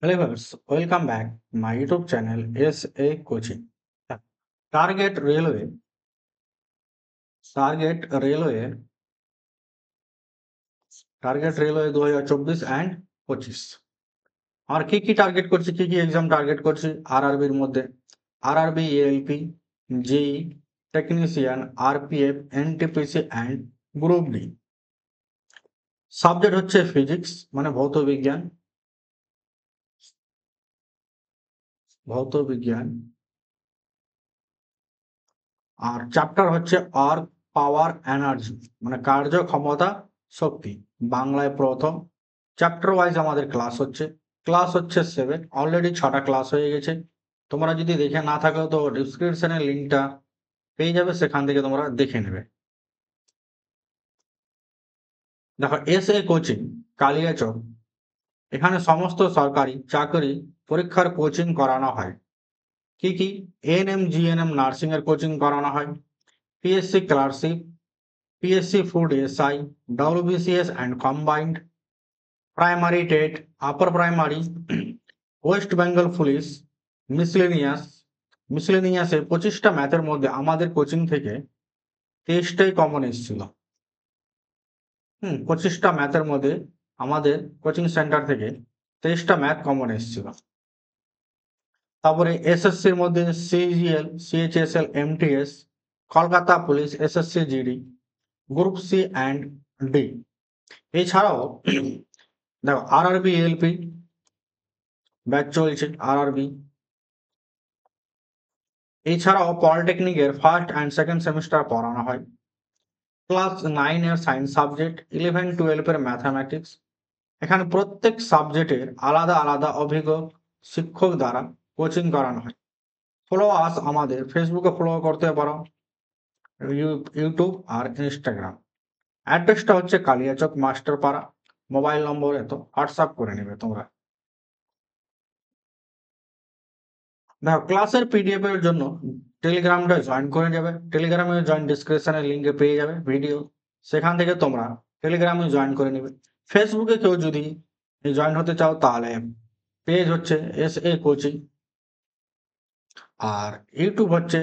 Hello viewers, welcome back my YouTube channel SA Coaching. Target railway target railway target railway 2024 and 25 আর কি target করছি কি exam target করছি আরআরবির মধ্যে RRB ALP JE technician RPF NTPC and group D subject হচ্ছে physics মানে ভৌতবিজ্ঞান আর চ্যাপ্টার হচ্ছে আর্ক পাওয়ার এনার্জি মানে কার্যক্ষমতা শক্তি বাংলায় প্রথম চ্যাপ্টার ওয়াইজ আমাদের ক্লাস হচ্ছে 7 অলরেডি 6টা ক্লাস হয়ে গেছে তোমরা যদি দেখে না থাকো তো ডিসক্রিপশনের লিঙ্কটা পেয়ে যাবে সেখান থেকে তোমরা দেখে নেবে দেখো এসএ কোচিং কালিয়াচক এখানে সমস্ত সরকারি চাকরি পরীক্ষার কোচিং করানো হয় কি এএনএম জিএনএম নার্সিং এর কোচিং করানো হয় PSC clerkship PSC Food SI, WBCS and Combined, Primary TET, Upper Primary, West Bengal Police, মিসলেনিয়াসে 25টা ম্যাথের মধ্যে আমাদের কোচিং থেকে 23টাই কমন এসেছিল 25টা ম্যাথের মধ্যে আমাদের কোচিং সেন্টার থেকে 23টা ম্যাথ কমন এসেছিল তারপরে এসএসসির মধ্যে CGL CHSL MTS Kolkata police SSC GD group C and D এছাড়াও দেখো আরআরবি এলপি ব্যাচ চলছে আরআরবি এছাড়াও পলিটেকনিকের ফার্স্ট অ্যান্ড সেকেন্ড সেমিস্টার পড়ানো হয় ক্লাস 9 এর সায়েন্স সাবজেক্ট 11-12 এর ম্যাথামেটিক্স এখানে প্রত্যেক সাবজেক্টের আলাদা আলাদা অভিজ্ঞ শিক্ষক দ্বারা কোচিং করানো হয় ফলো আস আমাদের ফেসবুকে ফলো করতে পারো ইউটিউব আর ইনস্টাগ্রাম অ্যাড্রেসটা হচ্ছে কালিয়াচক মাস্টারপাড়া মোবাইল নম্বর এত হোয়াটসঅ্যাপ করে নেবে তোমরা দেখো ক্লাসের পিডিএফ এর জন্য টেলিগ্রামটা জয়েন করে যাবে টেলিগ্রামে জয়েন ডিসক্রিপশনের লিঙ্কে পেয়ে যাবে ভিডিও সেখান থেকে তোমরা টেলিগ্রামে জয়েন করে নেবে ফেসবুকে কেউ যদি জয়েন হতে চাও তাহলে পেজ হচ্ছে SA কোচিং আর ইউটিউব হচ্ছে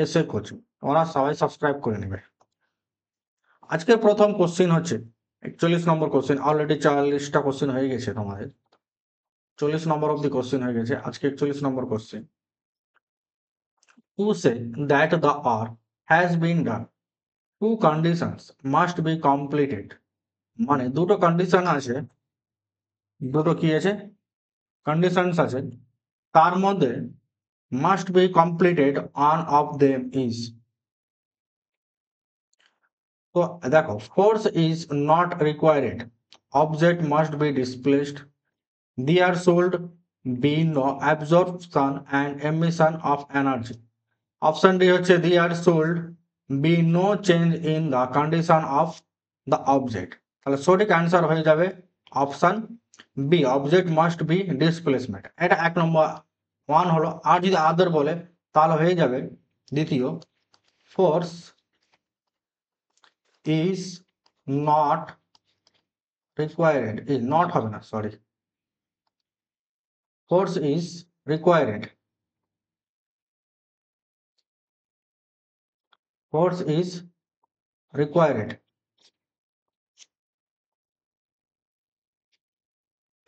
SA কোচিং ওরা সবাই সাবস্ক্রাইব করে নেবে আজকের প্রথম কোশ্চিন হচ্ছে 41 নম্বর কোশ্চিন অলরেডি 40টা কোশ্চিন হয়ে গেছে তোমাদের 40 নম্বর অব্দি কোশ্চিন হয়ে গেছে আজকে 41 নম্বর question who say that the work has been done two conditions must be completed মানে দুটো কন্ডিশন আছে দুটো কি আছে কন্ডিশনস আছে তার মধ্যে must be completed one of them is তো দেখো force is not required object must be displaced there should be no absorption and emission of energy option D হচ্ছে there should be no change in the condition of the object তাহলে সঠিক answer হয়ে যাবে option B object must be displacement এটা এক নম্বর one হলো আর যদি আদার বলে তাহলে হয়ে যাবে দ্বিতীয় force is not required is not হবে না sorry force is required force is required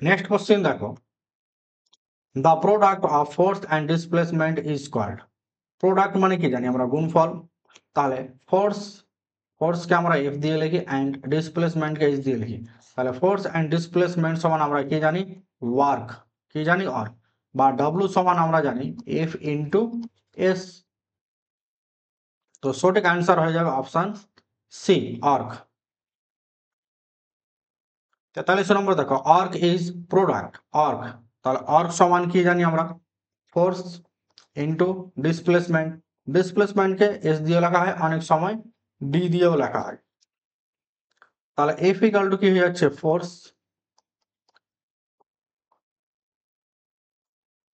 next question দেখো the product of force and displacement is called product মানে কি জানি আমরা গুণফল তাহলে ফোর্সকে আমরা এফ দিয়ে লিখি অ্যান্ড ডিসপ্লেসমেন্টকে এস দিয়ে লিখি তাহলে ফোর্স অ্যান্ড ডিসপ্লেসমেন্ট সমান আমরা কি জানি ওয়ার্ক কি জানি ওয়ার্ক বা ডব্লিউ সমান আমরা জানি এফ ইন্টু এস তো সঠিক অ্যান্সার হয়ে যাবে অপশন সি আর্ক 43 নম্বর দেখো আর্ক ইজ প্রোডাক্ট আর্ক তাহলে আর্ক সমান কি জানি আমরা ফোর্স ইন্টু ডিসপ্লেসমেন্টকে এস দিয়ে লেখা হয় অনেক সময় ডি দিয়েও লেখা হয় তাহলে এফ ইকাল টু কি হয়ে যাচ্ছে ফোর্স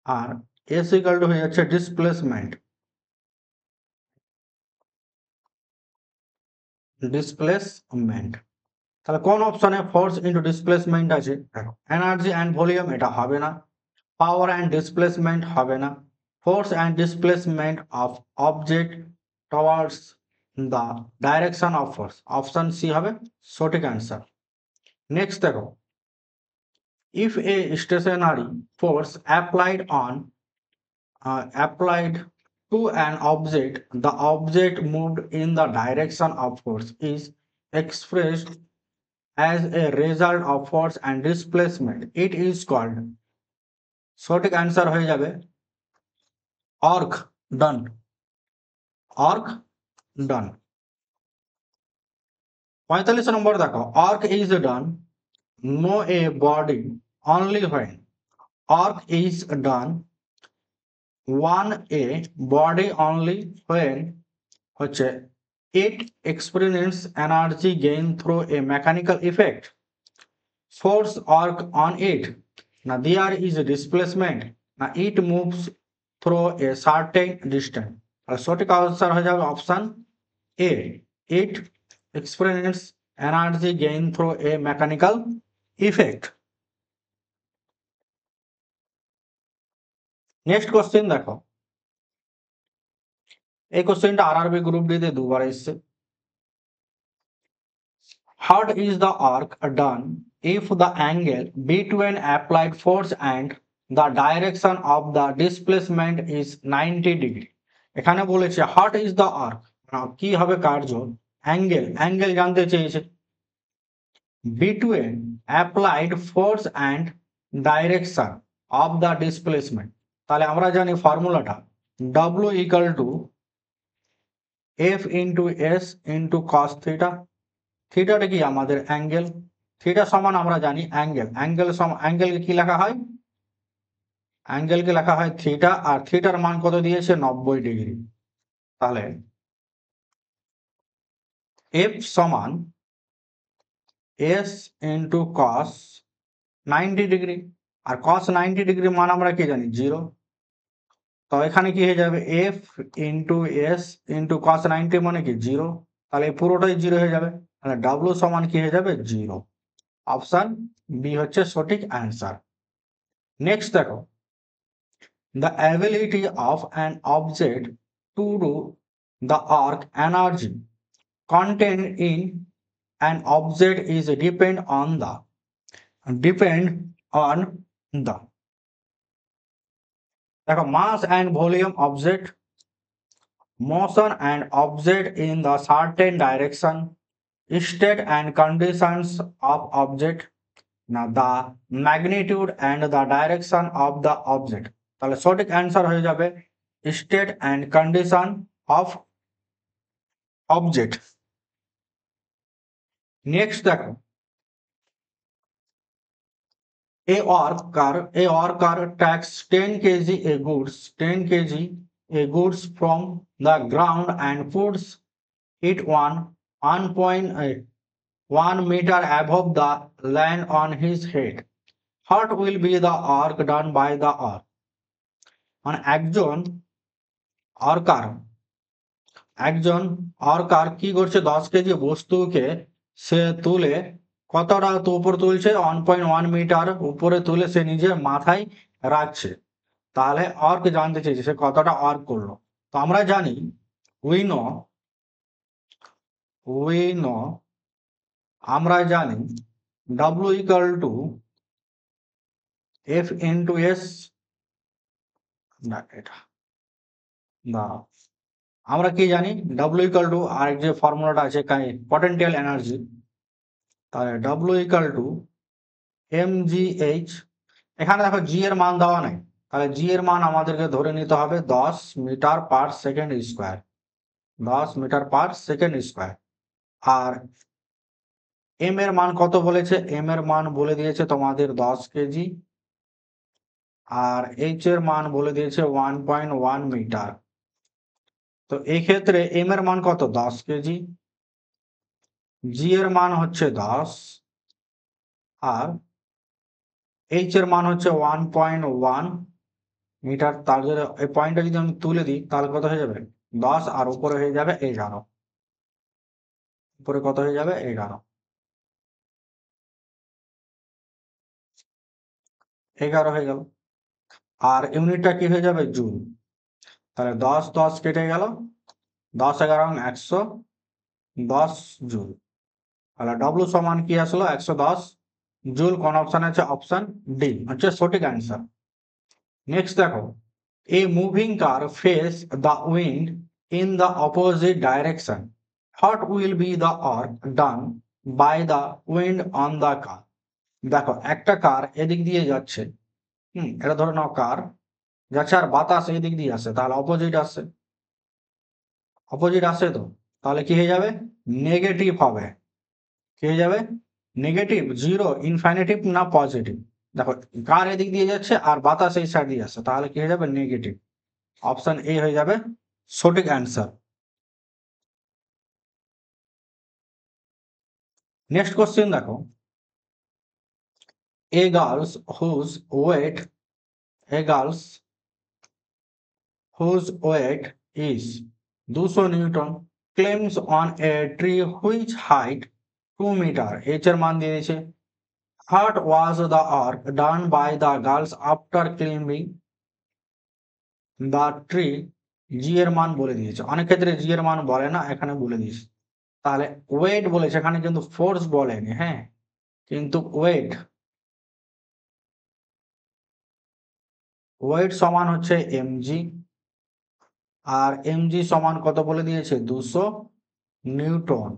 আর এস ইকাল টু হয়ে যাচ্ছে ডিসপ্লেসমেন্ট তাহলে কোন অপশনে ফোর্স ইন্টু ডিসপ্লেসমেন্ট আছে এনার্জি অ্যান্ড ভলিউম এটা হবে না পাওয়ার অ্যান্ড ডিসপ্লেসমেন্ট হবে না, force and displacement of object towards the direction of force, option C হবে সঠিক অ্যান্সার। নেক্সট দেখো, if a stationary force applied to an object, the object moved in the direction of force is expressed as a result of force and displacement, it is called, সঠিক answer হয়ে যাবে work done, work done. 45 নম্বর দেখো, work is done on a body only when, work is done on a body only when হচ্ছে it experience energy gain through a mechanical effect, force work on it, now there is a displacement, now it moves through a certain distance, আর সঠিক answer হয়ে যাবে option A, it experience energy gain through a mechanical effect। Next question দেখো, এই কোশ্চেনটা RRB group D তে দুবার এসেছে। What is the arc done if the angle between applied force and the direction of the displacement is 90 degree? এখানে বলেছে what is the arc, কি হবে কার্য, অ্যাঙ্গেল জানতে চেয়েছে, between applied force and direction of the displacement, তাহলে আমরা জানি ফর্মুলাটা W equal to F into S into cos theta, থিটাটা কি আমাদের অ্যাঙ্গেল, থিটা সমান আমরা জানি অ্যাঙ্গেলকে কি লেখা হয়, অ্যাঙ্গেলকে লেখা হয় থিটা, আর থিটার মান কত দিয়েছে 90 ডিগ্রি, তাহলে এফ সমান এস ইন্টু কস 90 ডিগ্রি, আর কস 90 ডিগ্রি মান আমরা কি জানি 0, তো এখানে কি হয়ে যাবে F into S into cos 90 মানে কি 0, তাহলে পুরোটাই 0 হয়ে যাবে, তাহলে ডাব্লু সমান কি হয়ে যাবে 0, অপশন বি হচ্ছে সঠিক অ্যান্সার। নেক্সট দেখো, the ability of an object to do the arc energy contained in an object is depend on the দেখো mass and volume object, motion and object in the certain direction, state and conditions of object, now the magnitude and the direction of the object, তাহলে সঠিক answer হয়ে যাবে state and condition of object। Next দেখো, a worker takes 10 kg a goods from the ground and puts it 1.1 meter above the land on his head, what will be the work done by the work, মানে একজন অর্কার কি করছে 10 KG বস্তুকে সে তুলে কতটা তো উপরে তুলছে 1.1 মিটার উপরে তুলে সে নিজের মাথায় রাখছে, তাহলে অর্ক জানতে চেয়েছে সে কতটা অর্ক করলো, তো আমরা জানি উই নো আমরা জানি W equal to F into S, না এটা না, আমরা কি জানি W equal to আর যে ফর্মুলাটা আছে পটেনশিয়াল এনার্জি, তাহলে W equal to mgh, এখানে দেখো জি এর মান দেওয়া নাই, তাহলে জি এর মান আমাদেরকে ধরে নিতে হবে 10 metre per second square, 10 metre per second square, আর এম এর মান কত বলেছে, এম এর মান বলে দিয়েছে তোমাদের 10 কেজি, আর এইচ এর মান বলে দিয়েছে 1.1 মিটার, তো এই ক্ষেত্রে এম এর মান কত 10 কেজি, জি এর মান হচ্ছে 10, আর এইচ এর মান হচ্ছে 1.1 মিটার, তার যদি এই পয়েন্টটা যদি আমি তুলে দিই তাহলে কত হয়ে যাবে 10, আর উপরে হয়ে যাবে 11, উপরে কত হয়ে যাবে 11, 11 হয়ে গেল। আর ইউনিটটা কি হয়ে যাবে জুল। তাহলে 10 কেটে গেল, 10 × 100 10 জুল। তাহলে ডব্লু সমান কি আসলো 110 জুল। কোন অপশন আছে? অপশন ডি হচ্ছে সঠিক অ্যান্সার। নেক্সট দেখো, a moving car face the wind in the opposite direction, what will be the work done by the wind on the car. দেখো একটা কার এদিক দিয়ে যাচ্ছে, এটা ধরে নাও কার যাচ্ছে আর বাতাস এদিক দিয়ে আসে, তাহলে অপোজিট আসে তো, তাহলে কি হয়ে যাবে? নেগেটিভ হবে। কি হয়ে যাবে? নেগেটিভ, জিরো, ইনফিনিটিভ না পজিটিভ। দেখো কার এদিক দিয়ে যাচ্ছে আর বাতাস এই সাইড দিয়ে আসছে, তাহলে কি হয়ে যাবে? নেগেটিভ। অপশন এ হয়ে যাবে সঠিক অ্যান্সার। নেক্সট কোশ্চেন দেখো, a girls whose weight a girls whose weight is 200 newton climbs on a tree which height 2 metre. H এর মান দিয়ে দিয়েছে। What was the work done by the girls after climbing the tree? জি এর মান বলে দিয়েছে, অনেক ক্ষেত্রে জি এর মান বলে না, এখানে বলে দিয়েছে। তাহলে ওয়েট বলেছে, এখানে কিন্তু ফোর্স বলেনি, হ্যাঁ, কিন্তু ওয়েট ওয়েট সমান হচ্ছে এমজি। আর এমজি সমান কত বলে দিয়েছে? 200 নিউটন।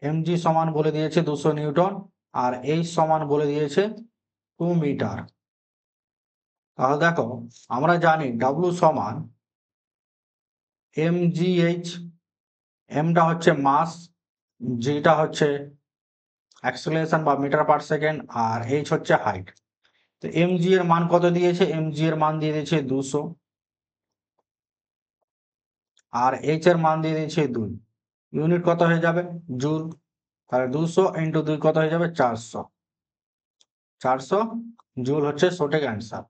এমজি সমান বলে দিয়েছে 200 নিউটন, আর এইচ সমান বলে দিয়েছে 2 মিটার। তাহলে দেখো আমরা জানি ডাব্লু সমান এমজিএইচ। এমটা হচ্ছে মাস, যেটা হচ্ছে অ্যাক্সেলারেশন বা মিটার পার সেকেন্ড, আর এইচ হচ্ছে হাইট। তো এমজি এর মান কত দিয়েছে? এমজি এর মান দিয়ে দিয়েছে 200, আর এইচ এর মান দিয়ে দিয়েছে 2। ইউনিট কত হয়ে যাবে? জুল। তাহলে 200 × 2 কত হয়ে যাবে? 400। 400 জুল হচ্ছে সঠিক অ্যান্সার।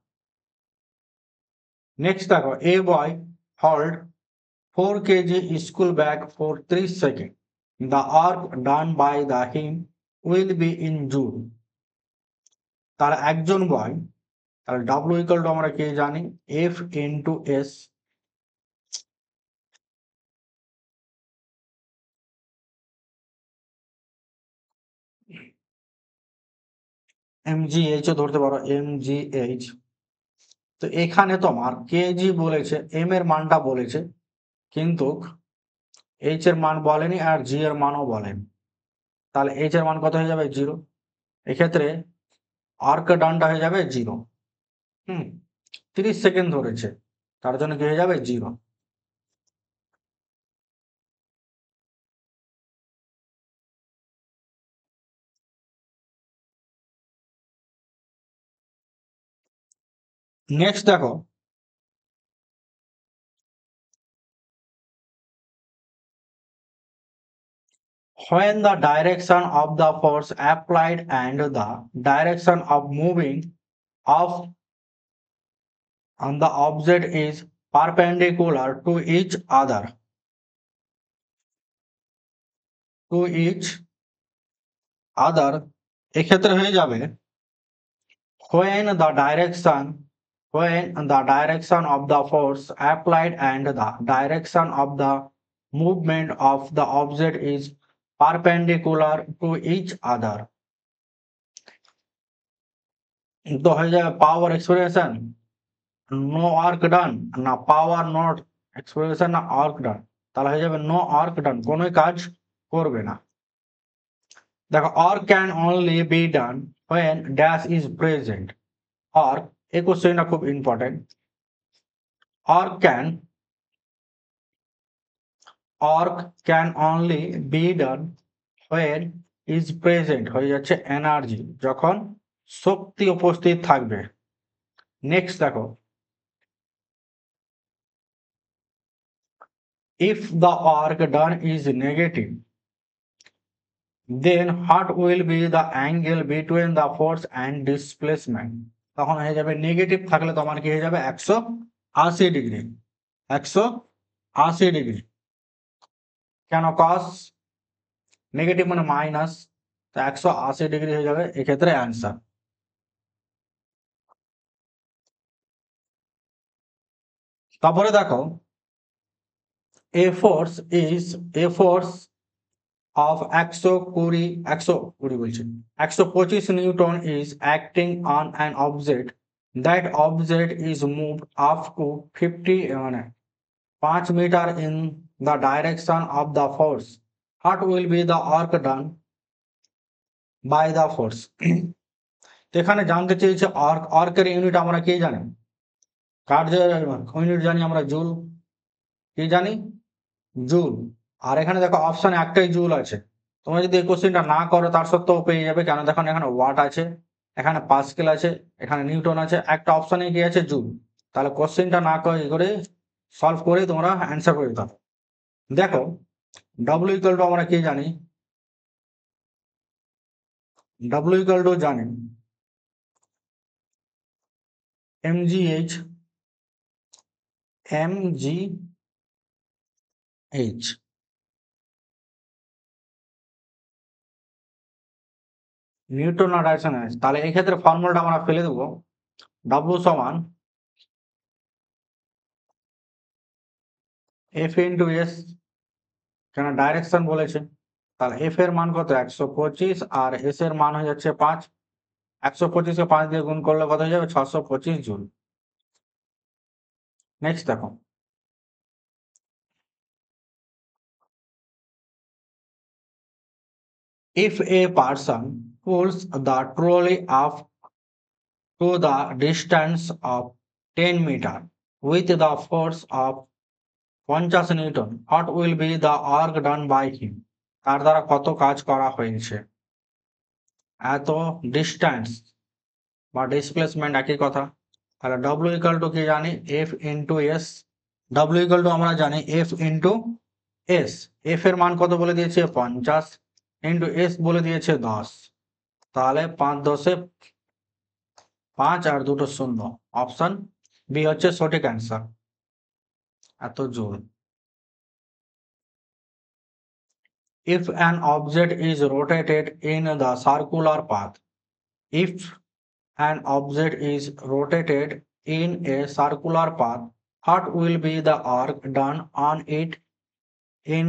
নেক্সট দেখো, a boy hold 4 kg school bag for 30 second, the work done by the him will be in joule. তার একজন বয়, তাহলে ডাব্লু ইকুয়াল টু আমরা কি জানি? F into S. এমজিএইচ ও ধরতে পারো, এমজিএইচ। তো এখানে তোমার কেজি বলেছে, এম এর মানটা বলেছে, কিন্তু এইচ এর মান বলেনি আর জি এর মানও বলেনি। তাহলে এইচ এর মান কত হয়ে যাবে? 0। এক্ষেত্রে আর্ক ডানটা হয়ে যাবে 0। হুম 30 সেকেন্ড ধরেছে, তার জন্য কি হয়ে যাবে? 0। নেক্সট দেখো, when the direction of the force applied and the direction of moving of on the object is perpendicular to each other এক্ষেত্রে হয়ে যাবে when the direction of the force applied and the direction of the movement of the object is perpendicular to each other, তো হয়ে যাবে power expression no work done, না পাওয়ার not expression, না work done. তাহলে হয়ে যাবে নো ওয়ার্ক ডান, কোনো কাজ করবে না। দেখো work can only be done when dash is present. Work, এই কোশ্চেনটা খুব important. Work can only be done when is present, হয়ে যাচ্ছে এনার্জি, যখন শক্তি উপস্থিত থাকবে। নেক্সট দেখো, if the work done is negative, then what will be the angle between the force and displacement? তখন হয়ে যাবে নেগেটিভ থাকলে তোমার কি হয়ে যাবে? 180 ডিগ্রি। 180 ডিগ্রি। কেন? কস নেগেটিভ মানে মাইনাস, তো 180 ডিগ্রি হয়ে যাবে এক্ষেত্রে অ্যান্সার। তারপরে দেখো a force of 120 বলছি 125 Newton is acting on an object. That object is moved up to 50 মানে 5 meter in the direction of the force. What will be the work done by the force? তো এখানে জানতে চেয়েছে অর্কের unit আমরা কি জানি, কার্যের ইউনিট জানি আমরা জুল, কি জানি জুল। আর এখানে দেখো অপশন একটাই জুল আছে, তোমরা যদি এই কোশ্চেনটা না করো তার সত্ত্বেও পেয়ে যাবে, কেন দেখো এখানে ওয়াট আছে, এখানে পাস্কেল আছে, এখানে নিউটন আছে, একটা অপশনে কি আছে জুল। তাহলে কোশ্চেনটা না করে সলভ করে তোমরা অ্যান্সার করে দিতে হবে। দেখো ডব্লিউ ইকুয়াল টু আমরা কি জানি, ডব্লিউ ইকুয়াল টু জানি mgh নিউটন না ডাইরেকশন আছে, তাহলে এই ক্ষেত্রে ফর্মুলাটা আমরা ফেলে দেবো, W সমান এফ ইন্টু এস, কেন ডাইরেকশন বলেছে, তাহলে এফ এর মান কত 125 আর এস এর মান হয়ে যাচ্ছে 5, 125 কে 5 দিয়ে গুণ করলে কত হয়ে যাবে 625 জুল। নেক্সট দেখো if a person pulls the trolley up to the distance of 10 meter with the force of 50 Newton, what will be the work done by him? তার দ্বারা কত কাজ করা হয়েছে, এত ডিস্টেন্স বা ডিসপ্লেসমেন্ট একই কথা। তাহলে ডব্লিউ ইকাল টু কি জানি F into S, W equal to আমরা জানি এফ ইন্টু এস, এফ এর মান কত বলে দিয়েছে 50 ইন্টু এস বলে দিয়েছে 10, তাহলে 5 10 5 আর দুটো শূন্য, অপশন বি হচ্ছে সঠিক অ্যান্সার, এত জোর। If an object is rotated in the circular path, if an object is rotated in a circular path, what will be the work done on it in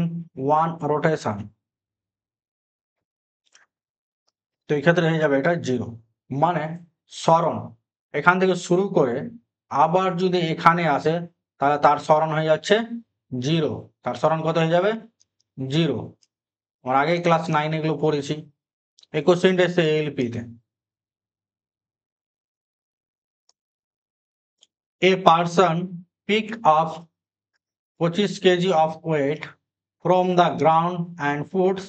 one rotation? তো এই ক্ষেত্রে হয়ে যাবে এটা 0, মানে সরণ এখান থেকে শুরু করে আবার যদি এখানে আসে তাহলে তার সরণ হয়ে যাচ্ছে 0, তার সরণ কত হয়ে যাবে 0। আমরা আগেই ক্লাস 9 এগুলো পড়েছি, এই কোশ্চেনটা এসে এলপি তে। A person pick up 25 kg of weight from the ground and puts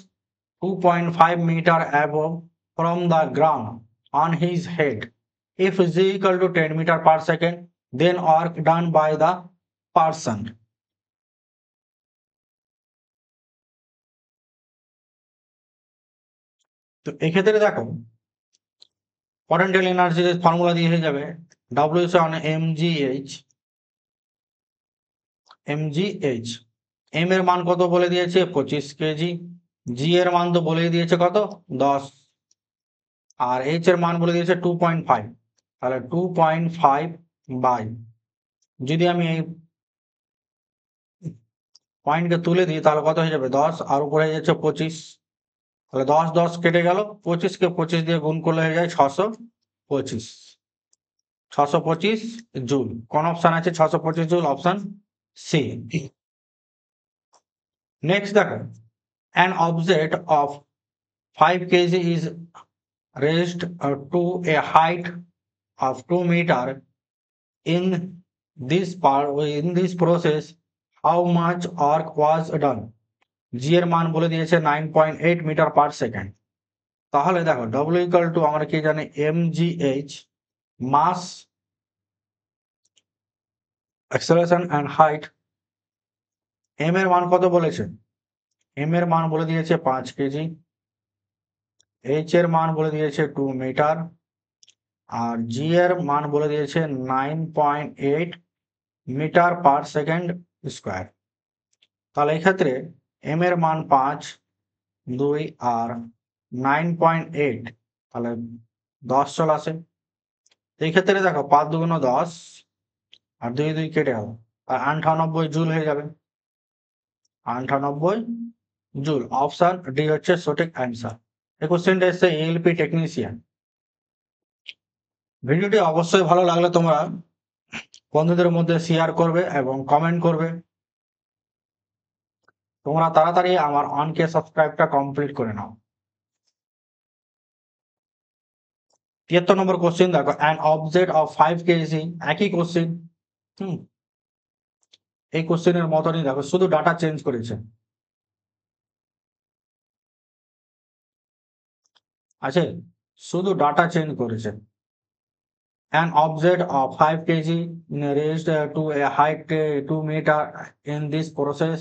2.5 meter above from the ground on his head. If z equal to 10 meter per second, then work done by the person. তো এক্ষেত্রে দেখো potential এনার্জির formula দিয়ে হয়ে যাবে W সমান mgh, m এর মান কত বলে দিয়েছে 25 কেজি, g এর মান তো বলে দিয়েছে কত 10, আর h এর মান বলে দিয়েছে 2.5, তাহলে 2.5 বাই, যদি আমি এই পয়েন্টকে তুলে দিই তাহলে কত হয়ে যাবে 10 আর উপরে হয়ে যাচ্ছে 25, তাহলে 10 10 কেটে গেল, 25 কে 25 দিয়ে গুণ করলে হয়ে যায় 625, 625 জুল। কোন অপশন আছে 625 জুল, অপশন সি। নেক্সট দেখো an object of 5 kg is raised to a height of 2 meter. In this process, how much work was done? জি এর মান বলে দিয়েছে 9.8 মিটার পার সেকেন্ড। তাহলে দেখো ডব্লিউ ইকুয়াল টু আমরা কি জানি mgh, mass acceleration and height. M এর মান কত বলেছে, এম এর মান বলে দিয়েছে 5 কেজি, এইচ এর মান বলে দিয়েছে 2 মিটার, আর জি এর মান বলে দিয়েছে 9.8 মিটার পার সেকেন্ড স্কোয়ার। তাহলে এই ক্ষেত্রে এম এর মান 5 2 আর 9.8, তাহলে 10 চলে আসে। এই ক্ষেত্রে দেখো 5 2 10 আর 2 2 কেটে গেল, আর 98 জুল হয়ে যাবে। 98 জুল। অপশন ডি হচ্ছে সঠিক অ্যান্সার। এই কোশ্চেনটা এসছে এএলপি টেকনিশিয়ান। ভিডিওটি অবশ্যই ভালো লাগলে তোমরা বন্ধুদের মধ্যে শেয়ার করবে এবং কমেন্ট করবে। তোমরা তাড়াতাড়ি আমার 1K সাবস্ক্রাইবটা কমপ্লিট করে নাও। 73 নম্বর কোশ্চেন দেখো, অ্যান অবজেক্ট অফ 5 কেজি, একই কোশ্চেন। এই কোশ্চেনের মতনই দেখো, শুধু ডাটা চেঞ্জ করেছে। আছে, শুধু ডাটা চেঞ্জ করেছে। An object of 5 kg raised to a height 2 meter. In this process,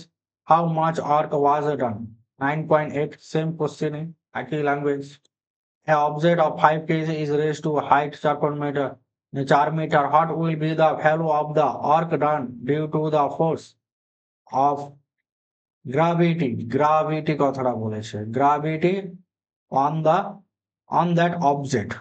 how much work was done? 9.8. Same question, একই language. A object of 5 kg is raised to a height 4 meter. What will be the value of the work done due to the force of gravity? Gravity কথাটা বলেছে, gravity on that object.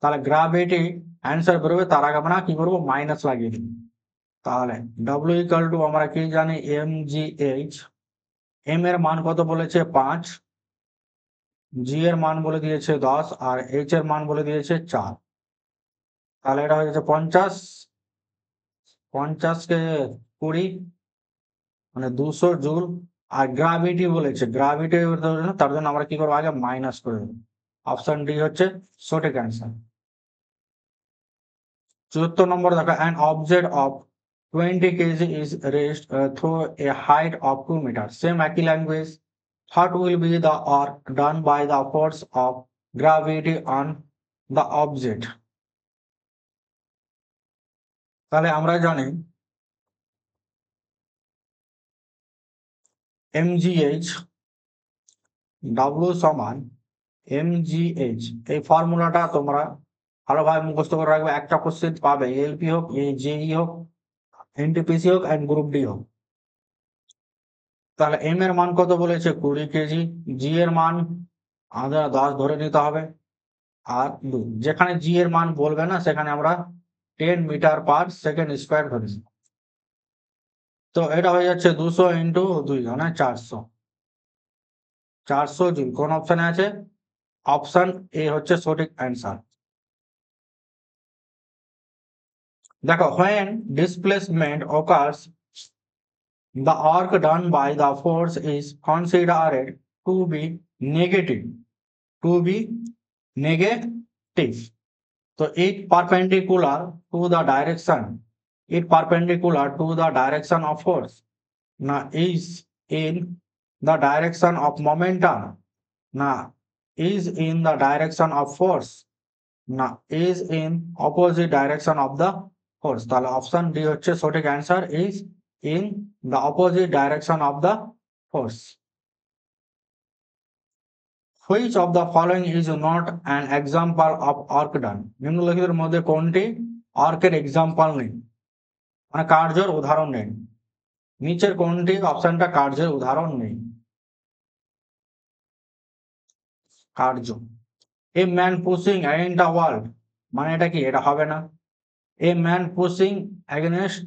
তাহলে gravity answer বেরোবে, তার আগে আমরা কি করবো, minus লাগিয়ে দিই। তাহলে ডব্লিউ ইকাল টু আমরা কি জানি, এম জি এইচ। এম এর মান কত বলেছে 5, জি এর মান বলে দিয়েছে 10, আর এইচ এর মান বলে দিয়েছে 4। তাহলে এটা হয়ে যাচ্ছে 50, 50 কে 20 মানে 200 জুল। আর গ্রাভিটি বলেছে, গ্রাভিটি তার জন্য আমরা কি করবো, আগে মাইনাস করে দেবো। অপশন ডি হচ্ছে সঠিক অ্যান্সার। 74 নম্বর দেখো, an object of 20 kg is raised through a height of 2 meters. Same একই language. What will be the work done by the force of gravity on the object? তাহলে আমরা জানি mgh, w সমান mgh। এই ফর্মুলাটা তোমরা ভালোভাবে মুখস্থ করে রাখবে, একটা কোশ্চেন পাবে, এলপি হোক, জেই হোক, এনটিপিসি হোক, এন্ড গ্রুপ ডি হোক। তাহলে এম এর মান কত বলেছে, 20 কেজি। জি এর মান আমাদের 10 ধরে নিতে হবে। আর 2, যেখানে জি এর মান বলবে না সেখানে আমরা 10 মিটার পার সেকেন্ড স্কোয়ার ধরে নিই। তো এটা হয়ে যাচ্ছে 200 ইন্টু 2 মানে 400। 400 জুল কোন অপশনে আছে? অপশন এ হচ্ছে সঠিক অ্যান্সার। দেখো, when displacement occurs, the work done by the force is considered to be negative. To be negative. So it perpendicular to the direction. It perpendicular to the direction of force. Now is in the direction of momentum. Now is in the direction of force. Now is in opposite direction of the force. তাহলে option D হচ্ছে সঠিক answer, is in the opposite direction of the force. Which of the following is not an example of work done? নিম্নলিখিতের মধ্যে কোনটি অর্কের example নেই, মানে কার্যের উদাহরণ নেই? নিচের কোনটি অপশনটা কার্যের উদাহরণ নেই? কার্য। A man pushing against the wall, মানে এটা কি, এটা হবে না। A man pushing against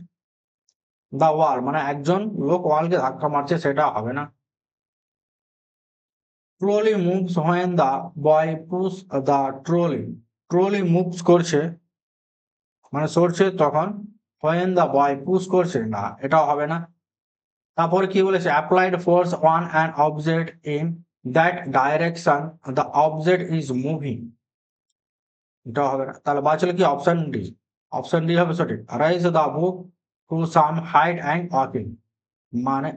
the wall মানে একজন লোক ওয়ালকে ধাক্কা মারছে, সেটা হবে না। Trolley moves when the boy push the trolley. Trolley moves করছে মানে সরছে তখন, হোয়েন দ্য বয় পুশ করছে, না এটাও হবে না। তারপরে কি বলেছে, applied force on an object in that direction the object is moving, এটাও হবে না। তাহলে বাঁচল কি, অপশন ডি। অপশন ডি হবে সঠিক। Raise the book to some height and walking, মানে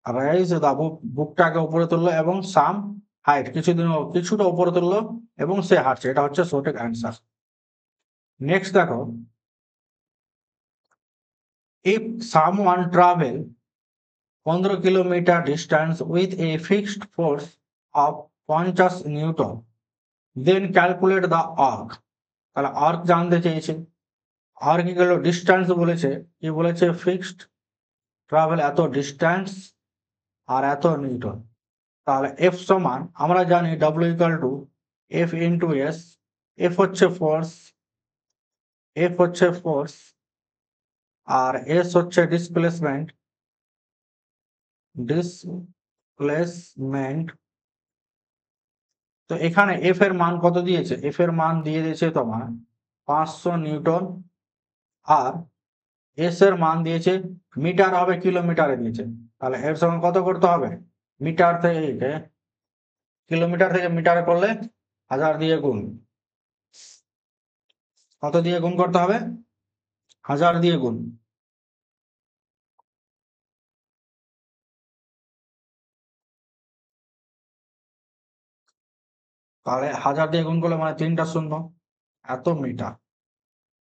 রাইজ দ্য বুক, বুকটাকে উপরে তুললো এবং সাম হাইট কিছুটা উপরে তুললো এবং সে হাঁটছে, এটা হচ্ছে সঠিক অ্যান্সার। নেক্সট দেখো, if someone travel 15 kilometer distance with a fixed force of 50 Newton, then calculate the arc. তাহলে আর্ক জানতে চেয়েছে। আর্ক গেল ডিস্টেন্স বলেছে, কি বলেছে, ফিক্সড ট্রাভেল এত ডিস্টেন্স আর এত নিউটন। তাহলে এফ সমান আমরা জানি W equal to F into S, F হচ্ছে ফোর্স আর এস হচ্ছে ডিসপ্লেসমেন্ট। তো এখানে এফ এর মান কত দিয়েছে? এফ এর মান দিয়ে দিয়েছে তোমার 500 নিউটন, আর এস এর মান দিয়েছে মিটার হবে কিলোমিটারে দিয়েছে। তাহলে এর সঙ্গে কত করতে হবে? মিটার থেকে কিলোমিটার থেকে মিটারে করলে 1000 দিয়ে গুণ। কত দিয়ে গুণ করতে হবে? 1000 দিয়ে গুণ। তাহলে 1000 দিয়ে গুণ করলে মানে 3টা শূন্য, এত মিটার।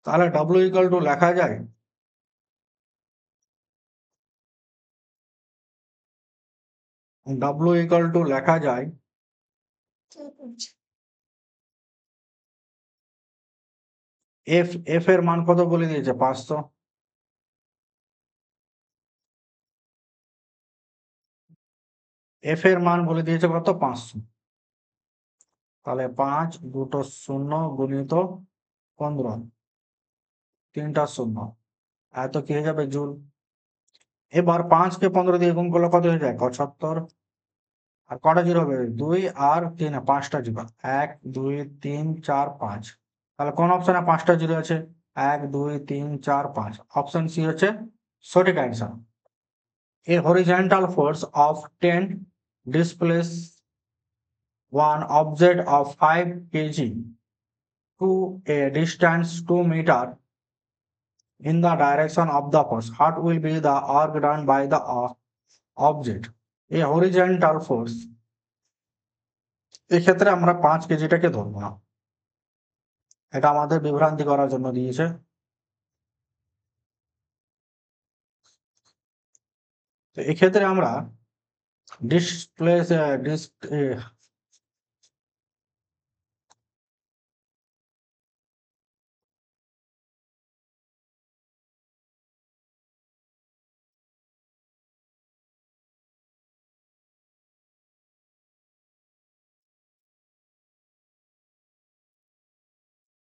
তাহলে ডব্লিউ ইকুয়াল টু লেখা যায় লেখা যায় এফ, এফ এর মান কত বলে দিয়েছে? 500। এফ এর মান বলে দিয়েছে কত? 500। তাহলে 5 দুটো শূন্য গুণিত 15, 3টা শূন্য, এত কি হয়ে যাবে? জুল। এবার 5 কে 15 দিয়ে গুণ করলে কত হয়ে যায়? 75। আর কটা জিরো হবে? 2 আর 3, 5টা জিরো। 1 2 3 4 5। তাহলে কোন অপশনে 5টা জিরো আছে? 1 2 3 4 5। অপশন সি হচ্ছে সঠিক answer. A horizontal force of 10 displaces one object of 5 kg to a distance 2 meter in the direction of the force. What will be the work done by the object? A horizontal force, এক্ষেত্রে আমরা 5 কেজিটাকে ধরবো না, এটা আমাদের বিভ্রান্তি করার জন্য দিয়েছে। তো এক্ষেত্রে আমরা ডিসপ্লেস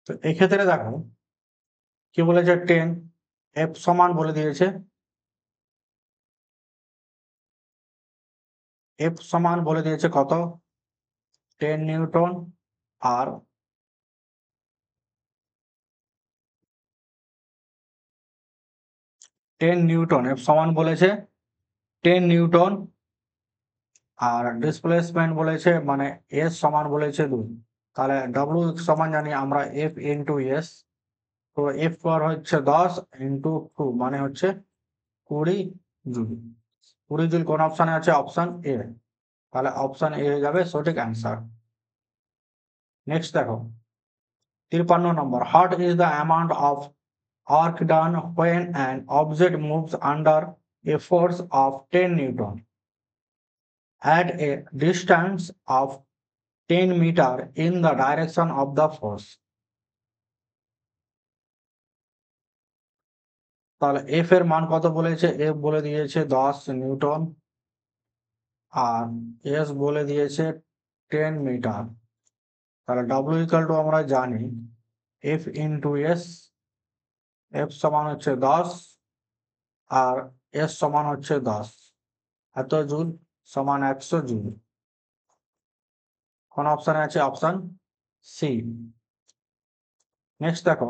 তো এক্ষেত্রে দেখো কি বলেছে? 10, এফ সমান বলে দিয়েছে, এফ সমান বলে দিয়েছে কত? 10 নিউটন। আর 10 নিউটন, এফ সমান বলেছে 10 নিউটন, আর ডিসপ্লেসমেন্ট বলেছে মানে এস সমান বলেছে 2। তাহলে ডব্লিউ সমান জানি আমরা এফ ইন্টু এস। তো এফ পাওয়ার হচ্ছে 10 ইন্টু 2 মানে হচ্ছে 20 জুল। 20 জুল কোন অপশনে আছে? Option A. তাহলে অপশন এ হয়ে যাবে সঠিক অ্যান্সার। নেক্সট দেখো 53 number. What is the amount of work done when an object moves under a force of 10 Newton at a distance of 10 meter in the direction of the force? তাহলে F এর মান কত বলেছে? F বলে দিয়েছে 10 Newton, আর S বলে দিয়েছে 10 metre. তাহলে ডব্লিউ ইকুয়াল টু আমরা জানি এফ ইন্টু এস। এফ সমান হচ্ছে 10 আর এস সমান হচ্ছে 10, এত জুল সমান 100 জুল। কোন অপশনে আছে? Option C. নেক্সট দেখো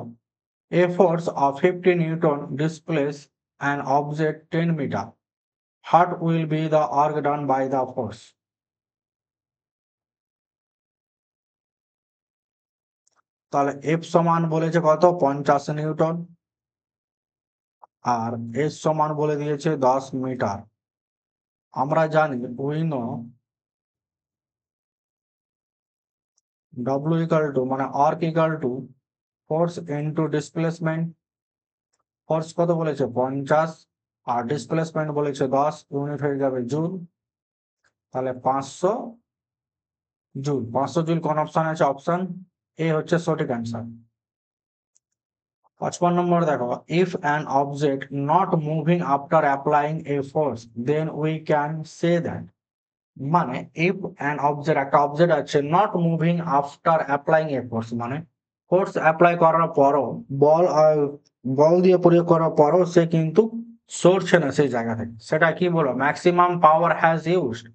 a force of 50 Newton displaces an object 10 meter. What will be the work done by the force? তাহলে F সমান বলেছে কত? 50 নিউটন, আর S সমান বলে দিয়েছে 10 মিটার। আমরা জানি we know W equal to মানে work equal to force into displacement। Force কত বলেছে? 50, আর ডিসপ্লেসমেন্ট বলেছে 10, ইউনিট হয়ে যাবে জুল। তাহলে 500 জুল। 500 জুল কোন অপশন আছে? অপশন এ হচ্ছে সঠিক অ্যান্সার। 55 নম্বর দেখো if an object not moving after applying a force then we can say that। মানে ইফ অ্যান অবজেক্ট, একটা অবজেক্ট আছে not moving after applying A force, মানে ফোর্স অ্যাপ্লাই করার পরও বল দিয়ে প্রয়োগ করার পরও সে কিন্তু সরছে না সেই জায়গা থেকে, সেটা কি বলো? Maximum power has used,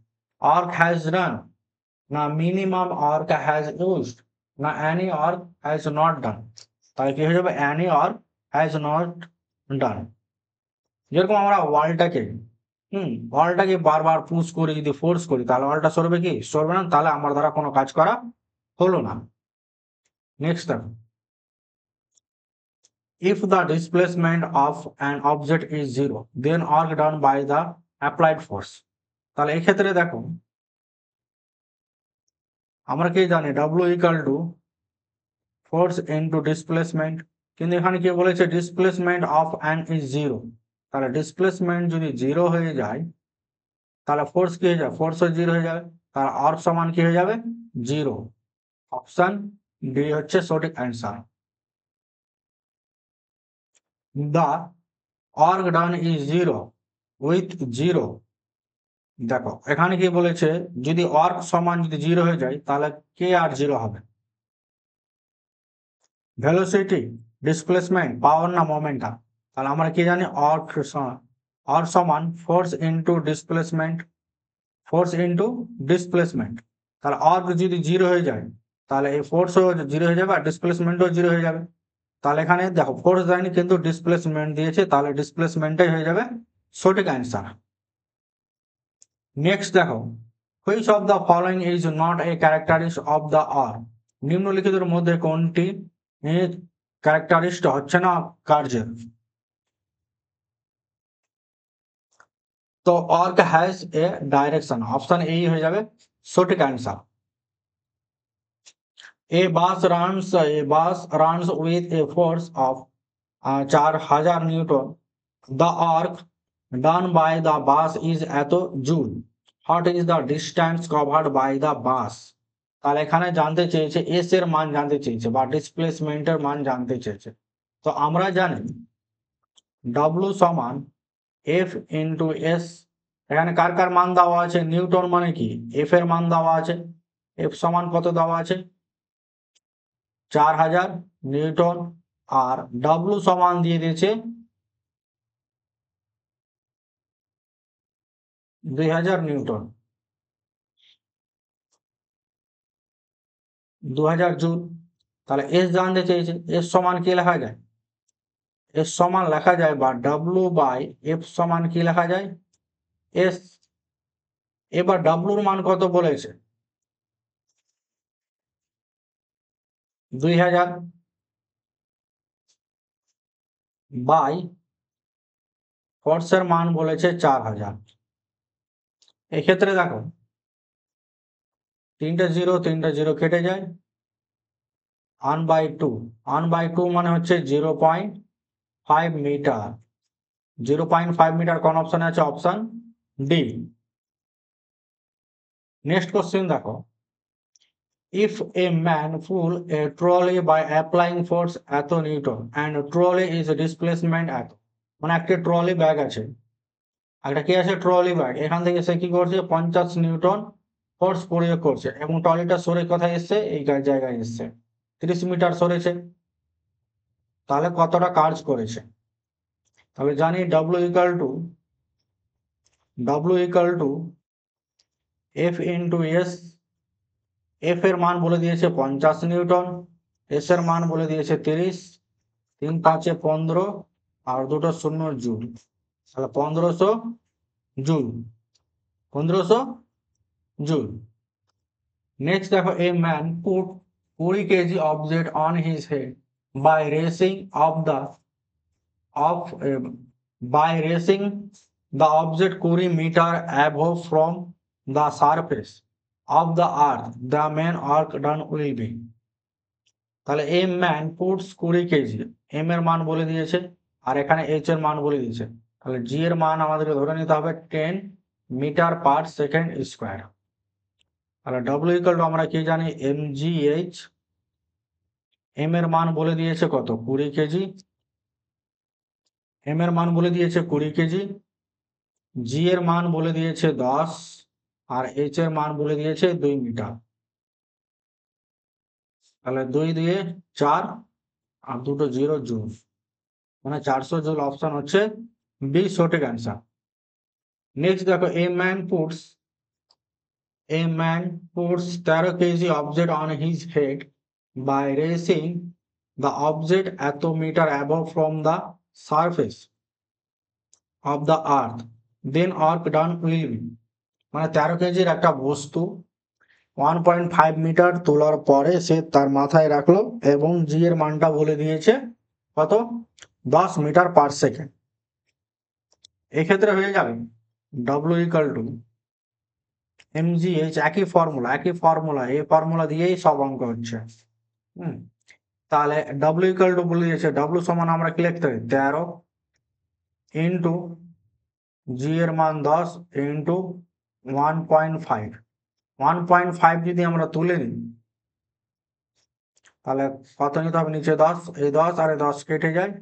work has run, না মিনিমাম আর্ক হ্যাজ ইউজড, না any work has not done. তাহলে কি হয়ে যাবে? Any work has not done. যেরকম আমরা ওয়ালটাকে ওয়ালটাকে বারবার পুশ করি, যদি ফোর্স করি তাহলে ওয়ালটা সরবে কি? সরবে না, তাহলে আমার দ্বারা কোনো কাজ করা হলো না। নেক্সট দেখো, if the displacement of an object is zero then work done by the applied force। তাহলে এই ক্ষেত্রে দেখো আমরা কি জানি W equal to force into displacement, কিন্তু এখানে কি বলেছে? Displacement of an is zero. তাহলে ডিসপ্লেসমেন্ট যদি জিরো হয়ে যায় তাহলে ফোর্স কি হয়ে যাবে? ফোর্সও জিরো হয়ে যাবে, তাহলে অর্ক সমান কি হয়ে যাবে? জিরো। অপশন ডি হচ্ছে সঠিক answer. The work done is zero with zero. দেখো এখানে কি বলেছে? যদি অর্ক সমান যদি জিরো হয়ে যায় তাহলে কে আর জিরো হবে? ভেলোসিটি, ডিসপ্লেসমেন্ট, পাওয়ার না মোমেন্টাম? তাহলে আমরা কি জানি? অর্ক সমান force into displacement, force into displacement. তাহলে অর্ক যদি জিরো হয়ে যায় তাহলে এই ফোর্সও জিরো হয়ে যাবে আর ডিসপ্লেসমেন্টও জিরো হয়ে যাবে। তাহলে এখানে দেখো ফোর্স দেয়নি কিন্তু ডিসপ্লেসমেন্ট দিয়েছে, তাহলে ডিসপ্লেসমেন্টটাই হয়ে যাবে সঠিক অ্যান্সার। নেক্সট দেখো, which of the following is not a characteristic of the work? নিম্নলিখিতের মধ্যে কোনটি ক্যারেক্টারিস্টিক হচ্ছে না কার্যের? তো work has a direction, option A হয়ে যাবে সঠিক answer. A bus runs with a force of 4000 Newton. The arc done by the bus is এত joule. What is the distance covered by the bus? তাহলে এখানে জানতে চেয়েছে S এর মান জানতে চেয়েছে বা ডিসপ্লেসমেন্টের মান জানতে চেয়েছে। তো আমরা জানি ডব্লিউ সমান এফ ইন্টু এস। এখানে কার কার মান দেওয়া আছে? নিউটন মানে কি? এফ এর মান দেওয়া আছে। এফ সমান কত দেওয়া আছে? 4000 নিউটন। আর ডব্লিউ সমান দিয়ে দিয়েছে 2000 নিউটন, 2000 জুল। তাহলে এস জানতে চেয়েছে, এস সমান কি লেখা যায়? এস সমান লেখা যায় বা ডব্লিউ বাই এফ সমান কি লেখা যায়? এস। এবার ডব্লিউর মান কত বলেছে? 2000 বাই ফোর্সের মান বলেছে 4000। এক্ষেত্রে দেখো তিনটে জিরো কেটে যায়, 1/2, 1/2 মানে হচ্ছে 0.5 মিটার। 0.5 মিটার কোন অপশনে আছে? Option D. নেক্সট কোশ্চেন দেখো, if a man pull a trolley by applying force এত Newton and trolley is displacement এত, মানে একটা ট্রলি ব্যাগ আছে, একটা কি আছে? Trolley bag. এখান থেকে সে কি করছে? 50 নিউটন ফোর্স প্রয়োগ করছে এবং ট্রলিটা সরে কোথায় এসছে? এই জায়গায় এসছে, 30 মিটার সরেছে। তাহলে কতটা কাজ করেছে? তবে জানি W equal to F into S. F এর মান বলে দিয়েছে 50 নিউটন, এস এর মান বলে দিয়েছে 30, 3 5 15 আর দুটো শূন্য জুল। তাহলে 1500 জুল, 1500 জুল। নেক্সট দেখো, a man put 20 kg object on his head by raising of by raising the object 20 meter above from the surface of the earth, the main work done will be। তাহলে a man puts 20 kg, M এর মান বলে দিয়েছে আর এখানে H এর মান বলে দিয়েছে। তাহলে জি এর মান আমাদেরকে ধরে নিতে হবে 10 মিটার পার সেকেন্ড স্কোয়ার। তাহলে ডব্লিউ ইকুয়াল টু আমরা কি জানি? M G H. এম এর মান বলে দিয়েছে কত? 20 কেজি। এম এর মান বলে দিয়েছে 20 কেজি। জি এর মান বলে দিয়েছে 10 আর এইচ এর মান বলে দিয়েছে 2 মিটার। তাহলে 2 দিয়ে 4 আর দুটো জিরো জুল, মানে 400 জুল। অপশন হচ্ছে বি সঠিক অ্যান্সার। নেক্সট দেখো, a man puts 13 kg object on his head by raising the object at a meter above from the surface of the earth, then work done will be। মানে 13 কেজির একটা বস্তু 1.5 metre তোলার পরে সে তার মাথায় রাখলো এবং জি এর মানটা বলে দিয়েছে কত, 10 মিটার পার সেকেন্ড। এক্ষেত্রে হয়ে যাবে ডব্লিউ ইকাল টু mgh, একই ফর্মুলা, এই ফর্মুলা দিয়েই সব অঙ্ক হচ্ছে। হুম, তাহলে ডব্লিউ ইকাল টু বলে দিয়েছে, ডব্লিউ সমান আমরা কি লিখতে পারি, 13 ইন্টু জি এর মান 10 ইন্টু 1.5। 1.5 যদি আমরা তুলে নিই তাহলে কত নিতে হবে, নিচে 10, এই 10 আর এই 10 কেটে যায়,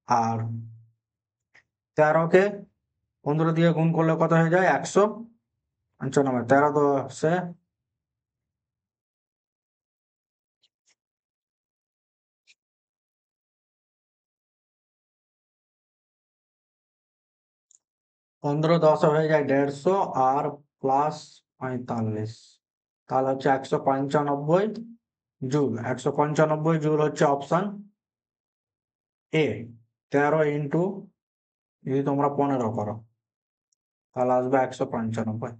আর 13 কে 15 দিয়ে গুণ করলে কত হয়ে যায়, 195। 13 10 15 10 হয়ে যায় 150 আর প্লাস 45, তাহলে হচ্ছে 195 জুল। 195 জুল হচ্ছে অপশন এ। 13 ইন্টু যদি তোমরা 15 করো তাহলে আসবে 195।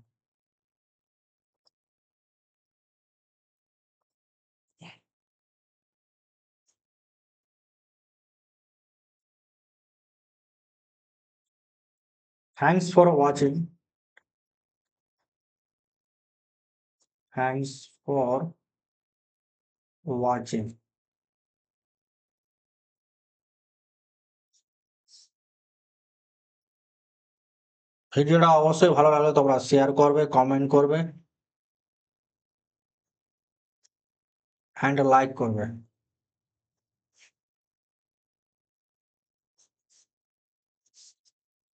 Thanks for watching, thanks for watching. ভিডিওটা অবশ্যই ভালো লাগলে তোমরা শেয়ার করবে, কমেন্ট করবে অ্যান্ড লাইক করবে।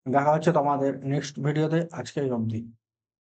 দেখা হচ্ছে তোমাদের নেক্সট ভিডিওতে। আজকে এই অবধি।